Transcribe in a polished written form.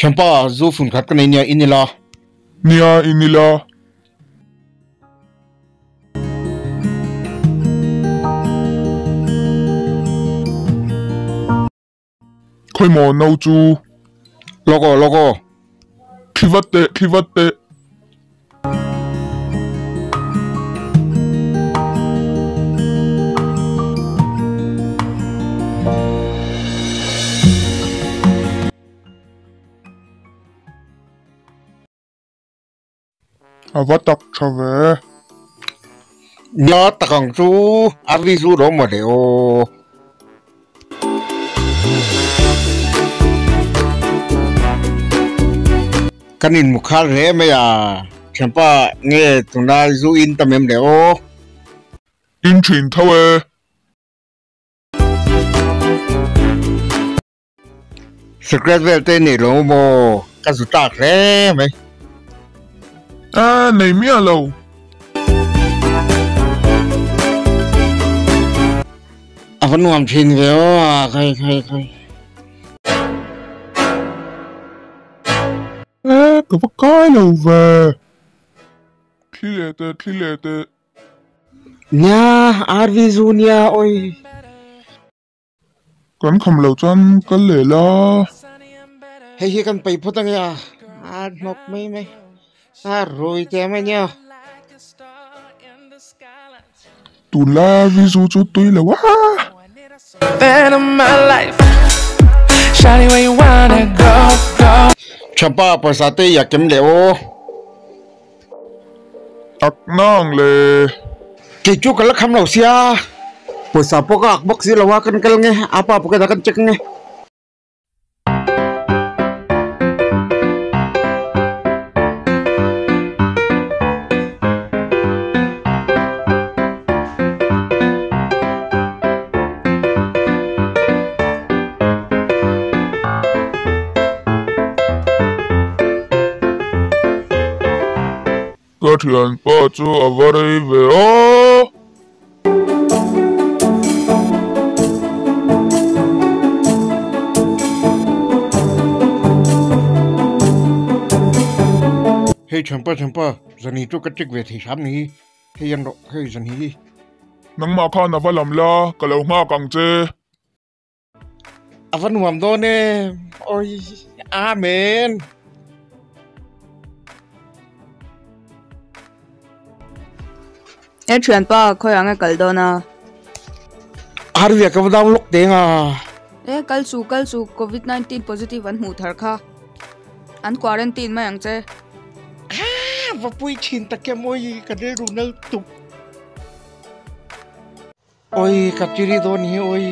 Champa zo phun khat kan nia inila nia inila khoi mo nau chu logo khivatte avatak chave nia takang chu arvi zu ro mo de o kanin mukhal re me ya Champa nge tuna zu in tamem de o in chin thawe secret vel te ni lo mo ka zu tak re me nei mi alo avan nuam chin ve o khai cái bác cái lâu về khi lệ tệ nya arvi zu nia oi còn không lâu chân cái lệ lo hei kan pai photang ya nok mai rồi te mai nya tụ la ví dụ chú tôi là quá Champa paisa te ya kem le o ác nang lệ ke chu kala kham lo sia paisa poka box si lawa kan kal nge apa poka da kan cek nge có thuyền bỏ chú ở vào đây về ô hey Champa zani chu ka chek ve thi sam ni hey yan ro hey zani nang ma khan na va lam la ka lo ma kang che avan nuam do ne oi amen e chuyện pa khoi anga kal do na arvi ka dam lok te nga e kal su covid-19 positive an mu thar kha an quarantine ma yang che va pui chin ta ke moi ka de runal tu oi ka chiri do ni oi